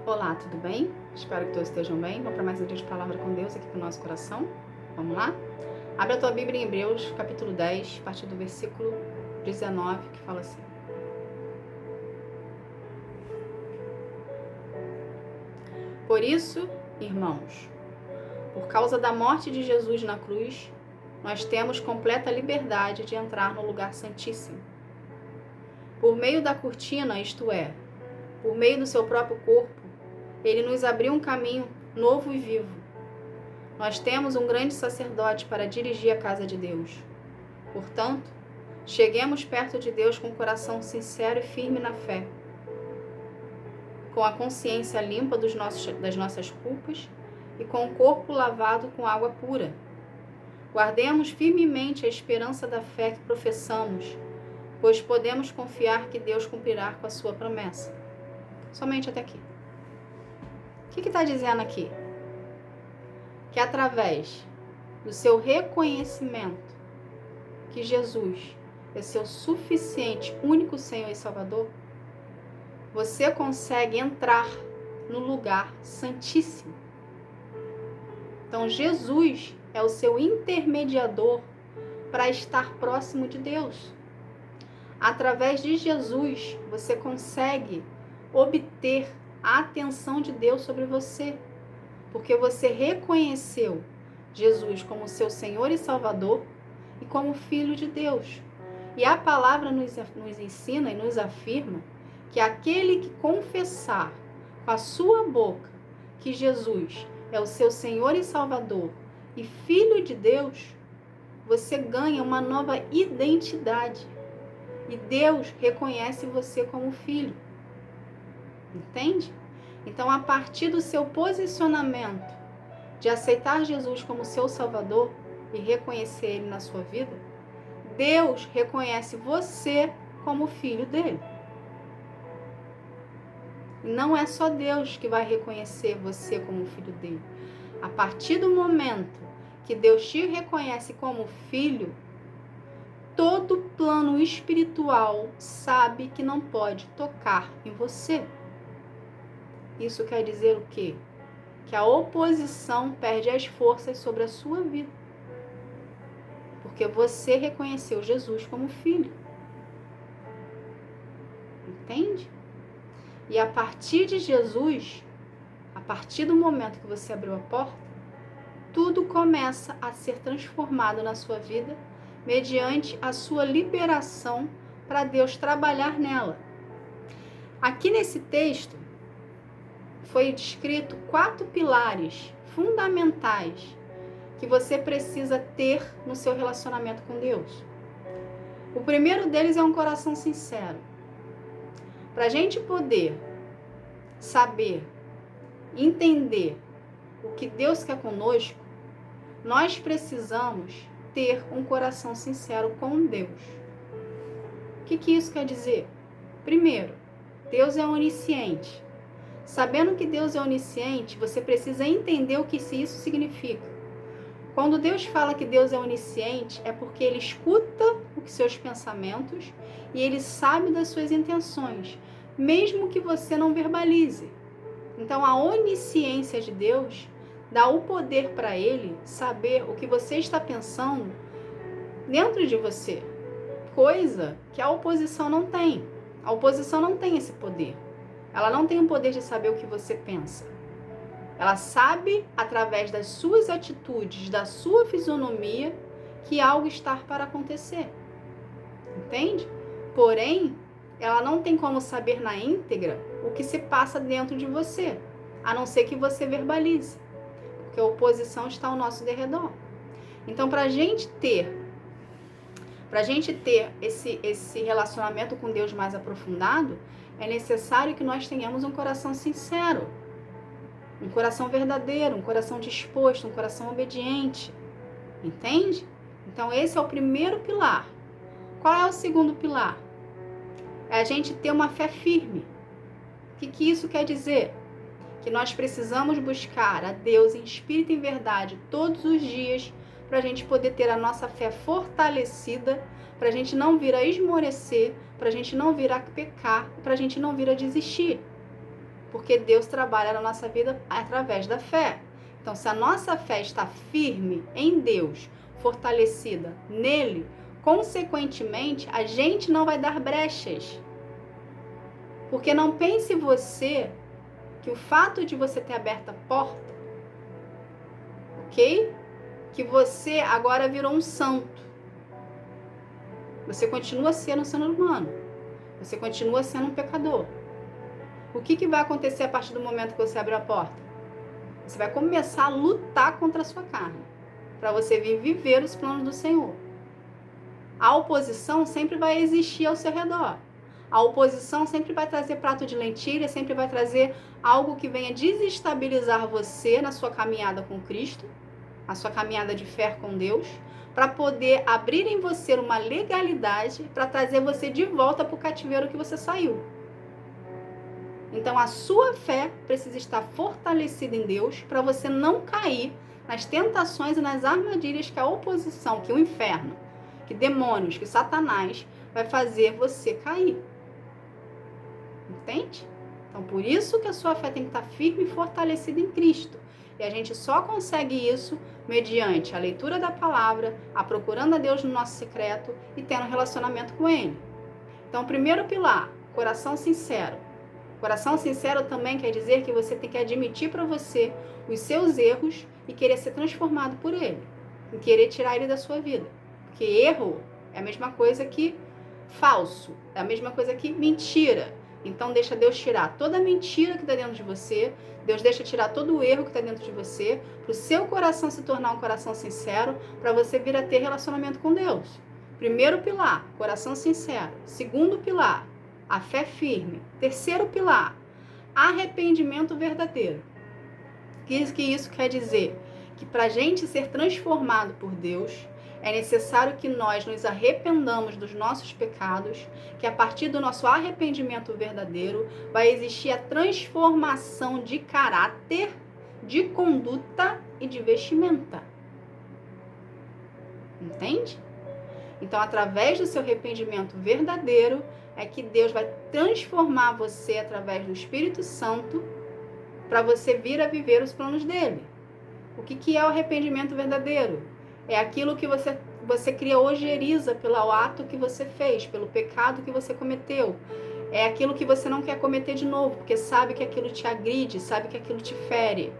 Olá, tudo bem? Espero que todos estejam bem. Vamos para mais um dia de palavra com Deus aqui para o nosso coração. Vamos lá? Abre a tua Bíblia em Hebreus, capítulo 10, a partir do versículo 19, que fala assim. Por isso, irmãos, por causa da morte de Jesus na cruz, nós temos completa liberdade de entrar no lugar santíssimo. Por meio da cortina, isto é, por meio do seu próprio corpo, ele nos abriu um caminho novo e vivo. Nós temos um grande sacerdote para dirigir a casa de Deus. Portanto, cheguemos perto de Deus com o coração sincero e firme na fé, com a consciência limpa das nossas culpas e com o corpo lavado com água pura. Guardemos firmemente a esperança da fé que professamos, pois podemos confiar que Deus cumprirá com a sua promessa. Somente até aqui. O que está dizendo aqui? Que através do seu reconhecimento que Jesus é seu suficiente, único Senhor e Salvador, você consegue entrar no lugar santíssimo. Então, Jesus é o seu intermediador para estar próximo de Deus. Através de Jesus, você consegue obter a atenção de Deus sobre você, porque você reconheceu Jesus como seu Senhor e Salvador e como Filho de Deus. E a palavra nos ensina e nos afirma que aquele que confessar com a sua boca que Jesus é o seu Senhor e Salvador e Filho de Deus, você ganha uma nova identidade. E Deus reconhece você como filho. Entende? Então, a partir do seu posicionamento de aceitar Jesus como seu Salvador e reconhecer Ele na sua vida, Deus reconhece você como filho dele. E não é só Deus que vai reconhecer você como filho dele. A partir do momento que Deus te reconhece como filho, todo plano espiritual sabe que não pode tocar em você. Isso quer dizer o quê? Que a oposição perde as forças sobre a sua vida. Porque você reconheceu Jesus como filho. Entende? E a partir de Jesus, a partir do momento que você abriu a porta, tudo começa a ser transformado na sua vida mediante a sua liberação para Deus trabalhar nela. Aqui nesse texto, foi descrito 4 pilares fundamentais que você precisa ter no seu relacionamento com Deus. O primeiro deles é um coração sincero. Para a gente poder saber, entender o que Deus quer conosco, nós precisamos ter um coração sincero com Deus. O que isso quer dizer? Primeiro, Deus é onisciente. Sabendo que Deus é onisciente, você precisa entender o que isso significa. Quando Deus fala que Deus é onisciente, é porque Ele escuta os seus pensamentos e Ele sabe das suas intenções, mesmo que você não verbalize. Então, a onisciência de Deus dá o poder para Ele saber o que você está pensando dentro de você, coisa que a oposição não tem. A oposição não tem esse poder. Ela não tem o poder de saber o que você pensa. Ela sabe, através das suas atitudes, da sua fisionomia, que algo está para acontecer. Entende? Porém, ela não tem como saber na íntegra o que se passa dentro de você, a não ser que você verbalize. Porque a oposição está ao nosso derredor. Então, para a gente ter esse relacionamento com Deus mais aprofundado, é necessário que nós tenhamos um coração sincero, um coração verdadeiro, um coração disposto, um coração obediente. Entende? Então, esse é o primeiro pilar. Qual é o segundo pilar? É a gente ter uma fé firme. O que isso quer dizer? Que nós precisamos buscar a Deus em espírito e em verdade todos os dias para a gente poder ter a nossa fé fortalecida, para a gente não vir a esmorecer, para a gente não vir a pecar, para a gente não vir a desistir. Porque Deus trabalha na nossa vida através da fé. Então, se a nossa fé está firme em Deus, fortalecida nele, consequentemente, a gente não vai dar brechas. Porque não pense você que o fato de você ter aberto a porta, ok? Que você agora virou um santo. Você continua sendo um ser humano. Você continua sendo um pecador. O que vai acontecer a partir do momento que você abre a porta? Você vai começar a lutar contra a sua carne, para você viver os planos do Senhor. A oposição sempre vai existir ao seu redor. A oposição sempre vai trazer prato de lentilha, sempre vai trazer algo que venha desestabilizar você na sua caminhada com Cristo, a sua caminhada de fé com Deus, para poder abrir em você uma legalidade para trazer você de volta para o cativeiro que você saiu. Então, a sua fé precisa estar fortalecida em Deus para você não cair nas tentações e nas armadilhas que a oposição, que o inferno, que demônios, que Satanás vai fazer você cair. Entende? Então, por isso que a sua fé tem que estar firme e fortalecida em Cristo. E a gente só consegue isso mediante a leitura da palavra, a procurando a Deus no nosso secreto e tendo um relacionamento com Ele. Então, o primeiro pilar, coração sincero. Coração sincero também quer dizer que você tem que admitir para você os seus erros e querer ser transformado por Ele. E querer tirar Ele da sua vida. Porque erro é a mesma coisa que falso, é a mesma coisa que mentira. Então deixa Deus tirar toda a mentira que está dentro de você, Deus deixa tirar todo o erro que está dentro de você, para o seu coração se tornar um coração sincero, para você vir a ter relacionamento com Deus. Primeiro pilar, coração sincero. Segundo pilar, a fé firme. Terceiro pilar, arrependimento verdadeiro. O que isso quer dizer? Que para a gente ser transformado por Deus, é necessário que nós nos arrependamos dos nossos pecados, que a partir do nosso arrependimento verdadeiro vai existir a transformação de caráter, de conduta e de vestimenta. Entende? Então, através do seu arrependimento verdadeiro, é que Deus vai transformar você através do Espírito Santo para você vir a viver os planos dele. O que é o arrependimento verdadeiro? É aquilo que você cria ojeriza pelo ato que você fez, pelo pecado que você cometeu. É aquilo que você não quer cometer de novo, porque sabe que aquilo te agride, sabe que aquilo te fere,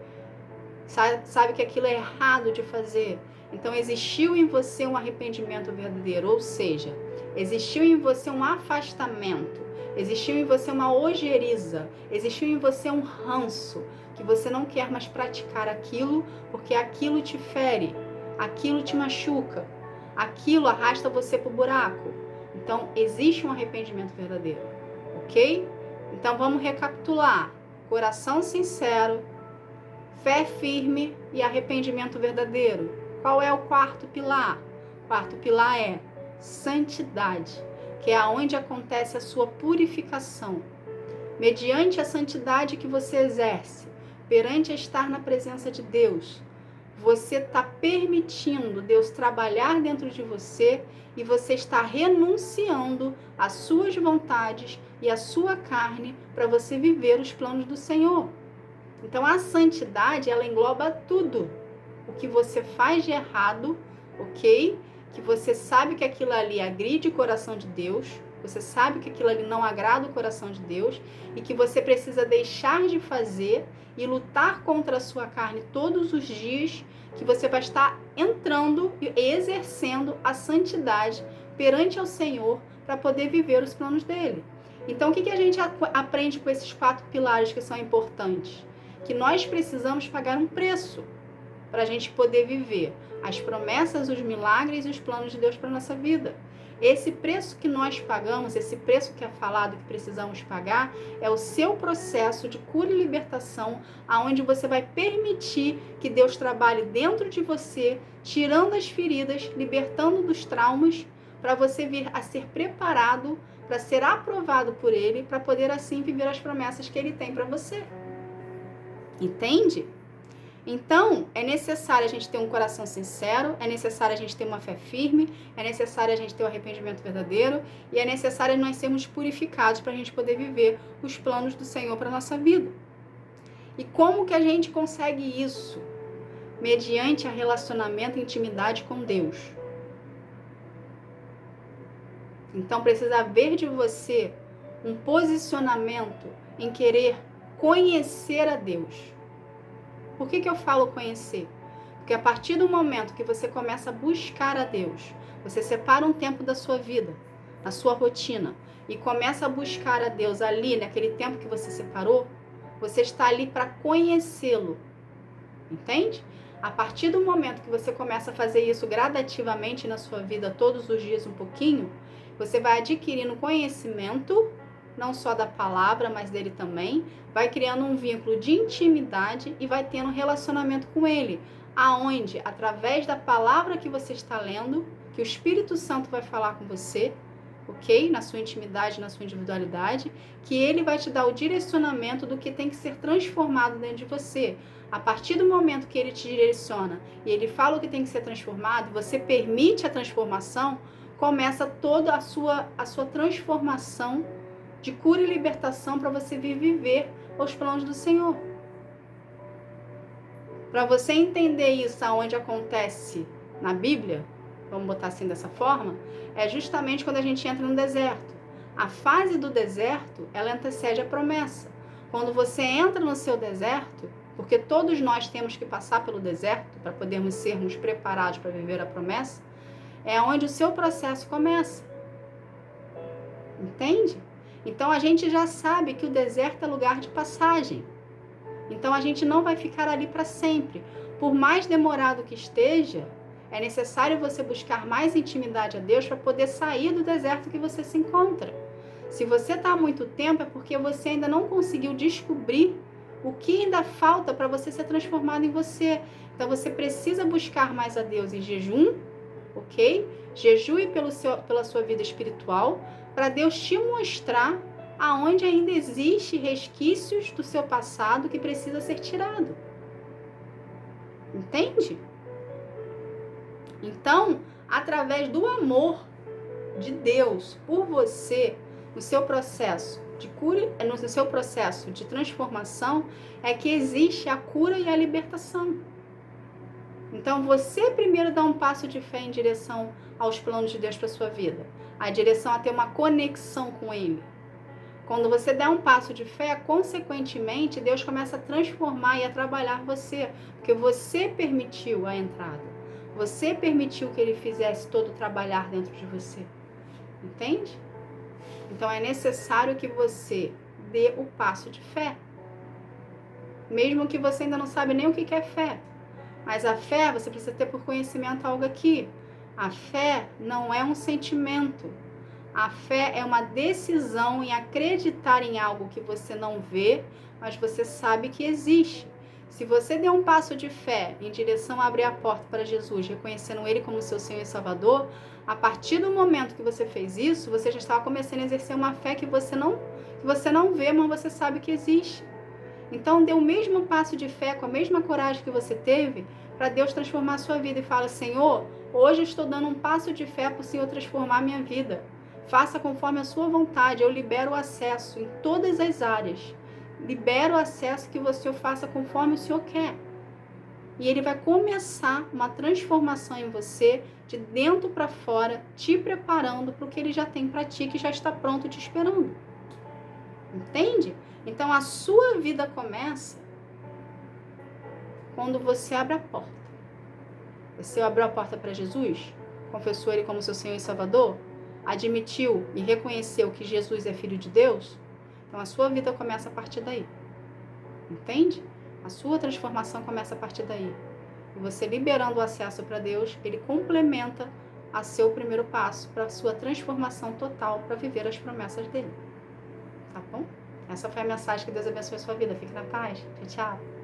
sabe que aquilo é errado de fazer. Então, existiu em você um arrependimento verdadeiro, ou seja, existiu em você um afastamento, existiu em você uma ojeriza, existiu em você um ranço, que você não quer mais praticar aquilo, porque aquilo te fere. Aquilo te machuca, aquilo arrasta você para o buraco. Então, existe um arrependimento verdadeiro, ok? Então, vamos recapitular. Coração sincero, fé firme e arrependimento verdadeiro. Qual é o quarto pilar? O quarto pilar é santidade, que é onde acontece a sua purificação. Mediante a santidade que você exerce, perante a estar na presença de Deus, você está permitindo Deus trabalhar dentro de você e você está renunciando às suas vontades e à sua carne para você viver os planos do Senhor. Então, a santidade, ela engloba tudo. O que você faz de errado, ok? Que você sabe que aquilo ali agride o coração de Deus, você sabe que aquilo ali não agrada o coração de Deus e que você precisa deixar de fazer e lutar contra a sua carne todos os dias, que você vai estar entrando e exercendo a santidade perante ao Senhor para poder viver os planos dele. Então, o que a gente aprende com esses 4 pilares que são importantes? Que nós precisamos pagar um preço para a gente poder viver as promessas, os milagres e os planos de Deus para a nossa vida. Esse preço que nós pagamos, esse preço que é falado que precisamos pagar, é o seu processo de cura e libertação, aonde você vai permitir que Deus trabalhe dentro de você, tirando as feridas, libertando dos traumas, para você vir a ser preparado, para ser aprovado por Ele, para poder assim viver as promessas que Ele tem para você. Entende? Então, é necessário a gente ter um coração sincero, é necessário a gente ter uma fé firme, é necessário a gente ter um arrependimento verdadeiro e é necessário nós sermos purificados para a gente poder viver os planos do Senhor para a nossa vida. E como que a gente consegue isso? Mediante a relacionamento e intimidade com Deus. Então, precisa haver de você um posicionamento em querer conhecer a Deus. Por que eu falo conhecer? Porque a partir do momento que você começa a buscar a Deus, você separa um tempo da sua vida, na sua rotina, e começa a buscar a Deus ali, naquele tempo que você separou, você está ali para conhecê-lo. Entende? A partir do momento que você começa a fazer isso gradativamente na sua vida, todos os dias um pouquinho, você vai adquirindo conhecimento, não só da palavra, mas dele também, vai criando um vínculo de intimidade e vai tendo um relacionamento com ele, aonde, através da palavra que você está lendo, que o Espírito Santo vai falar com você, ok? Na sua intimidade, na sua individualidade, que ele vai te dar o direcionamento do que tem que ser transformado dentro de você. A partir do momento que ele te direciona e ele fala o que tem que ser transformado, você permite a transformação, começa toda a sua transformação de cura e libertação para você viver os planos do Senhor. Para você entender isso aonde acontece na Bíblia, vamos botar assim dessa forma, é justamente quando a gente entra no deserto. A fase do deserto, ela antecede a promessa. Quando você entra no seu deserto, porque todos nós temos que passar pelo deserto para podermos sermos preparados para viver a promessa, é onde o seu processo começa. Entende? Então a gente já sabe que o deserto é lugar de passagem. Então a gente não vai ficar ali para sempre. Por mais demorado que esteja, é necessário você buscar mais intimidade a Deus para poder sair do deserto que você se encontra. Se você está há muito tempo, é porque você ainda não conseguiu descobrir o que ainda falta para você ser transformado em você. Então você precisa buscar mais a Deus em jejum, ok? Jejue pela sua vida espiritual, para Deus te mostrar aonde ainda existe resquícios do seu passado que precisa ser tirado. Entende? Então, através do amor de Deus por você, no seu processo de cura, no seu processo de transformação, é que existe a cura e a libertação. Então, você primeiro dá um passo de fé em direção aos planos de Deus para sua vida, a direção a ter uma conexão com Ele. Quando você der um passo de fé, consequentemente, Deus começa a transformar e a trabalhar você, porque você permitiu a entrada. Você permitiu que Ele fizesse todo o trabalhar dentro de você. Entende? Então, é necessário que você dê o passo de fé. Mesmo que você ainda não sabe nem o que é fé. Mas a fé, você precisa ter por conhecimento algo aqui. A fé não é um sentimento. A fé é uma decisão em acreditar em algo que você não vê, mas você sabe que existe. Se você der um passo de fé em direção a abrir a porta para Jesus, reconhecendo Ele como seu Senhor e Salvador, a partir do momento que você fez isso, você já estava começando a exercer uma fé que você não vê, mas você sabe que existe. Então, dê o mesmo passo de fé, com a mesma coragem que você teve, para Deus transformar a sua vida. E fala, Senhor, hoje eu estou dando um passo de fé para o Senhor transformar a minha vida. Faça conforme a sua vontade, eu libero o acesso em todas as áreas. Libero o acesso que você faça conforme o Senhor quer. E Ele vai começar uma transformação em você, de dentro para fora, te preparando para o que Ele já tem para ti, que já está pronto te esperando. Entende? Então, a sua vida começa quando você abre a porta. Você abriu a porta para Jesus, confessou Ele como seu Senhor e Salvador, admitiu e reconheceu que Jesus é Filho de Deus, então a sua vida começa a partir daí. Entende? A sua transformação começa a partir daí. E você liberando o acesso para Deus, Ele complementa a seu primeiro passo para a sua transformação total, para viver as promessas dEle. Tá bom? Essa foi a mensagem. Que Deus abençoe a sua vida. Fique na paz. Tchau, tchau.